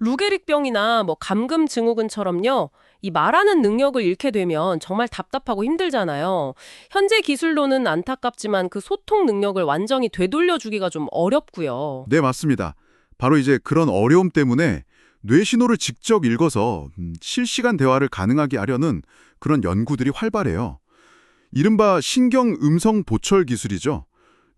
루게릭병이나 뭐 감금 증후군처럼요. 이 말하는 능력을 잃게 되면 정말 답답하고 힘들잖아요. 현재 기술로는 안타깝지만 그 소통 능력을 완전히 되돌려주기가 좀 어렵고요. 네, 맞습니다. 바로 이제 그런 어려움 때문에 뇌 신호를 직접 읽어서 실시간 대화를 가능하게 하려는 그런 연구들이 활발해요. 이른바 신경 음성 보철 기술이죠.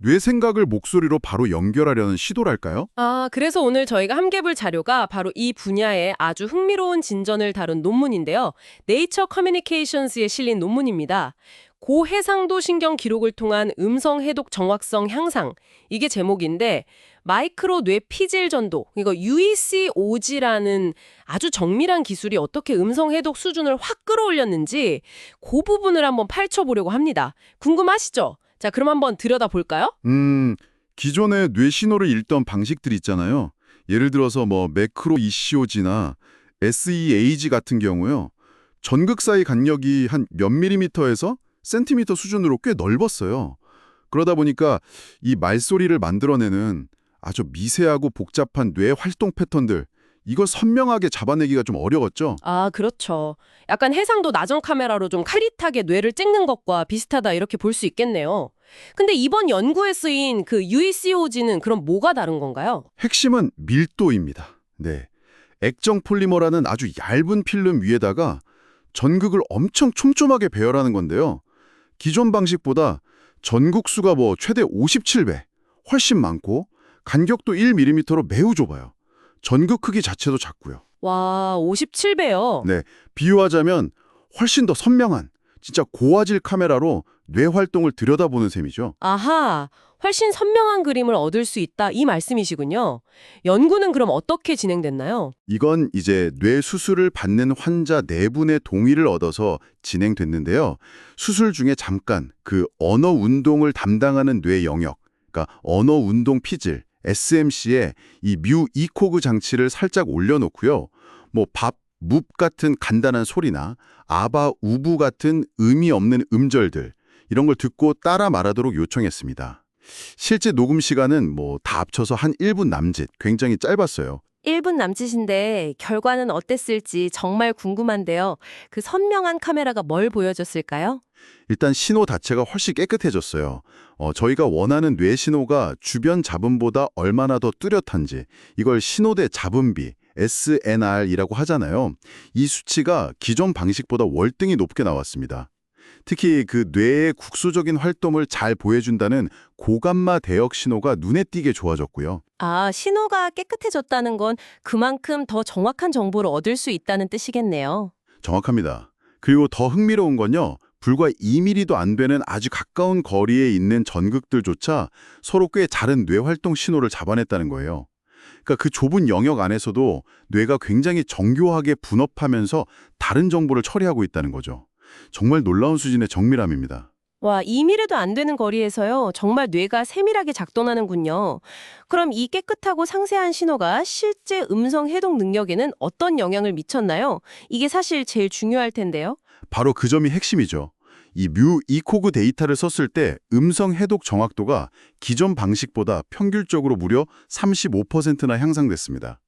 뇌 생각을 목소리로 바로 연결하려는 시도랄까요? 아, 그래서 오늘 저희가 함께 볼 자료가 바로 이 분야의 아주 흥미로운 진전을 다룬 논문인데요. 네이처 커뮤니케이션스에 실린 논문입니다. 고해상도 신경 기록을 통한 음성 해독 정확성 향상. 이게 제목인데 마이크로 뇌 피질 전도, 이거 UEC-OG라는 아주 정밀한 기술이 어떻게 음성 해독 수준을 확 끌어올렸는지 그 부분을 한번 파헤쳐보려고 합니다. 궁금하시죠? 자, 그럼 한번 들여다볼까요? 기존의 뇌 신호를 읽던 방식들 있잖아요. 예를 들어서 뭐 매크로 ECOG나 SEAG 같은 경우요. 전극 사이 간격이 한 몇 밀리미터에서 센티미터 수준으로 꽤 넓었어요. 그러다 보니까 이 말소리를 만들어내는 아주 미세하고 복잡한 뇌 활동 패턴들, 이걸 선명하게 잡아내기가 좀 어려웠죠. 아, 그렇죠. 약간 해상도 나정 카메라로 좀 칼릿하게 뇌를 찍는 것과 비슷하다 이렇게 볼 수 있겠네요. 근데 이번 연구에 쓰인 그 UECOG는 그럼 뭐가 다른 건가요? 핵심은 밀도입니다. 네. 액정 폴리머라는 아주 얇은 필름 위에다가 전극을 엄청 촘촘하게 배열하는 건데요. 기존 방식보다 전극수가 뭐 최대 57배, 훨씬 많고 간격도 1mm로 매우 좁아요. 전극 크기 자체도 작고요. 와, 57배요. 네, 비유하자면 훨씬 더 선명한 진짜 고화질 카메라로 뇌 활동을 들여다보는 셈이죠. 아하, 훨씬 선명한 그림을 얻을 수 있다 이 말씀이시군요. 연구는 그럼 어떻게 진행됐나요? 이건 이제 뇌 수술을 받는 환자 네분의 동의를 얻어서 진행됐는데요. 수술 중에 잠깐 그 언어 운동을 담당하는 뇌 영역, 그러니까 언어 운동 피질, SMC에 이 뮤 이코그 장치를 살짝 올려놓고요. 뭐 밥, 묵 같은 간단한 소리나 아바, 우부 같은 의미 없는 음절들, 이런 걸 듣고 따라 말하도록 요청했습니다. 실제 녹음 시간은 뭐 다 합쳐서 한 1분 남짓, 굉장히 짧았어요. 1분 남짓인데 결과는 어땠을지 정말 궁금한데요. 그 선명한 카메라가 뭘 보여줬을까요? 일단 신호 자체가 훨씬 깨끗해졌어요. 저희가 원하는 뇌 신호가 주변 잡음보다 얼마나 더 뚜렷한지, 이걸 신호대 잡음비, SNR이라고 하잖아요. 이 수치가 기존 방식보다 월등히 높게 나왔습니다. 특히 그 뇌의 국소적인 활동을 잘 보여준다는 고감마 대역 신호가 눈에 띄게 좋아졌고요. 아, 신호가 깨끗해졌다는 건 그만큼 더 정확한 정보를 얻을 수 있다는 뜻이겠네요. 정확합니다. 그리고 더 흥미로운 건요. 불과 2mm도 안 되는 아주 가까운 거리에 있는 전극들조차 서로 꽤 다른 뇌활동 신호를 잡아냈다는 거예요. 그러니까 그 좁은 영역 안에서도 뇌가 굉장히 정교하게 분업하면서 다른 정보를 처리하고 있다는 거죠. 정말 놀라운 수준의 정밀함입니다. 와, 2mm도 안 되는 거리에서요. 정말 뇌가 세밀하게 작동하는군요. 그럼 이 깨끗하고 상세한 신호가 실제 음성 해독 능력에는 어떤 영향을 미쳤나요? 이게 사실 제일 중요할 텐데요. 바로 그 점이 핵심이죠. 이 뮤 이코그 데이터를 썼을 때 음성 해독 정확도가 기존 방식보다 평균적으로 무려 35%나 향상됐습니다.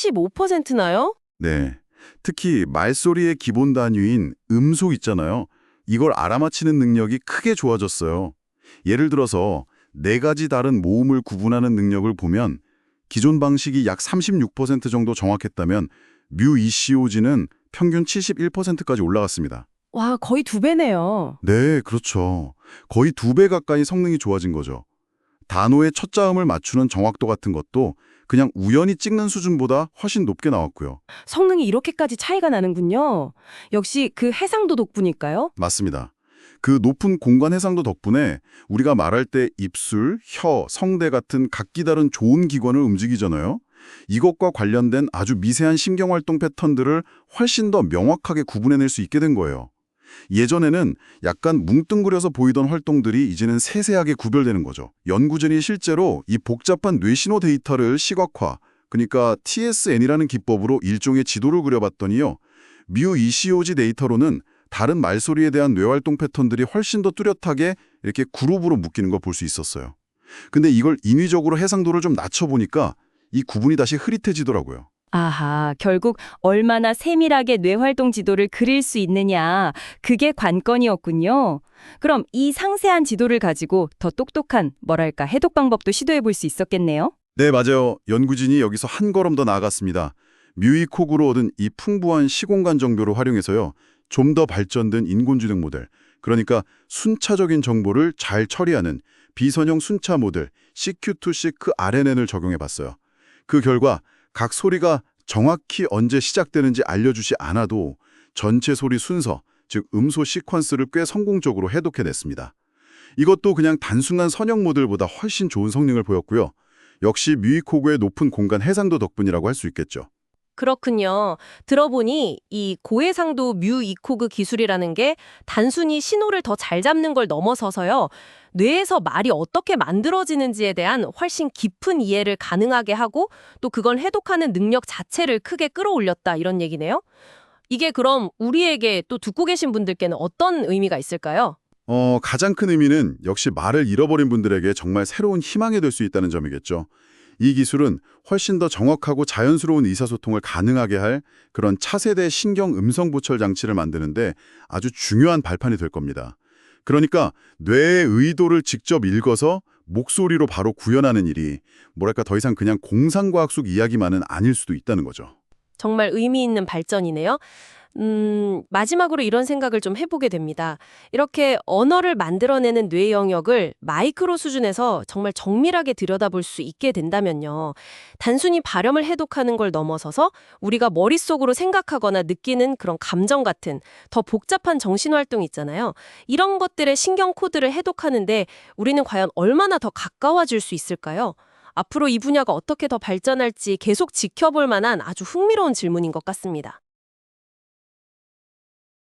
35%나요? 네. 특히 말소리의 기본 단위인 음소 있잖아요. 이걸 알아맞히는 능력이 크게 좋아졌어요. 예를 들어서 네 가지 다른 모음을 구분하는 능력을 보면 기존 방식이 약 36% 정도 정확했다면 뮤 ECOG는 평균 71%까지 올라갔습니다. 와, 거의 2배네요. 네, 그렇죠. 거의 2배 가까이 성능이 좋아진 거죠. 단어의 첫 자음을 맞추는 정확도 같은 것도 그냥 우연히 찍는 수준보다 훨씬 높게 나왔고요. 성능이 이렇게까지 차이가 나는군요. 역시 그 해상도 덕분일까요? 맞습니다. 그 높은 공간 해상도 덕분에 우리가 말할 때 입술, 혀, 성대 같은 각기 다른 좋은 기관을 움직이잖아요. 이것과 관련된 아주 미세한 신경활동 패턴들을 훨씬 더 명확하게 구분해낼 수 있게 된 거예요. 예전에는 약간 뭉뚱그려서 보이던 활동들이 이제는 세세하게 구별되는 거죠. 연구진이 실제로 이 복잡한 뇌신호 데이터를 시각화, 그러니까 TSN이라는 기법으로 일종의 지도를 그려봤더니요. 뮤 ECOG 데이터로는 다른 말소리에 대한 뇌활동 패턴들이 훨씬 더 뚜렷하게 이렇게 그룹으로 묶이는 걸 볼 수 있었어요. 근데 이걸 인위적으로 해상도를 좀 낮춰보니까 이 구분이 다시 흐릿해지더라고요. 아하, 결국 얼마나 세밀하게 뇌활동 지도를 그릴 수 있느냐, 그게 관건이었군요. 그럼 이 상세한 지도를 가지고 더 똑똑한, 뭐랄까, 해독 방법도 시도해 볼 수 있었겠네요? 네, 맞아요. 연구진이 여기서 한 걸음 더 나아갔습니다. 뮤이콕으로 얻은 이 풍부한 시공간 정보를 활용해서요. 좀 더 발전된 인공지능 모델, 그러니까 순차적인 정보를 잘 처리하는 비선형 순차 모델 CQ2-Seq RNN을 적용해 봤어요. 그 결과 각 소리가 정확히 언제 시작되는지 알려주지 않아도 전체 소리 순서, 즉 음소 시퀀스를 꽤 성공적으로 해독해냈습니다. 이것도 그냥 단순한 선형 모델보다 훨씬 좋은 성능을 보였고요. 역시 뮤이코그의 높은 공간 해상도 덕분이라고 할 수 있겠죠. 그렇군요. 들어보니 이 고해상도 뮤이코그 기술이라는 게 단순히 신호를 더 잘 잡는 걸 넘어서서요. 뇌에서 말이 어떻게 만들어지는지에 대한 훨씬 깊은 이해를 가능하게 하고 또 그걸 해독하는 능력 자체를 크게 끌어올렸다 이런 얘기네요. 이게 그럼 우리에게 또 듣고 계신 분들께는 어떤 의미가 있을까요? 가장 큰 의미는 역시 말을 잃어버린 분들에게 정말 새로운 희망이 될 수 있다는 점이겠죠. 이 기술은 훨씬 더 정확하고 자연스러운 의사소통을 가능하게 할 그런 차세대 신경 음성 보철 장치를 만드는데 아주 중요한 발판이 될 겁니다. 그러니까 뇌의 의도를 직접 읽어서 목소리로 바로 구현하는 일이 뭐랄까 더 이상 그냥 공상과학 속 이야기만은 아닐 수도 있다는 거죠. 정말 의미 있는 발전이네요. 마지막으로 이런 생각을 좀 해보게 됩니다. 이렇게 언어를 만들어내는 뇌 영역을 마이크로 수준에서 정말 정밀하게 들여다볼 수 있게 된다면요. 단순히 발음을 해독하는 걸 넘어서서 우리가 머릿속으로 생각하거나 느끼는 그런 감정 같은 더 복잡한 정신활동 있잖아요. 이런 것들의 신경 코드를 해독하는데 우리는 과연 얼마나 더 가까워질 수 있을까요? 앞으로 이 분야가 어떻게 더 발전할지 계속 지켜볼 만한 아주 흥미로운 질문인 것 같습니다.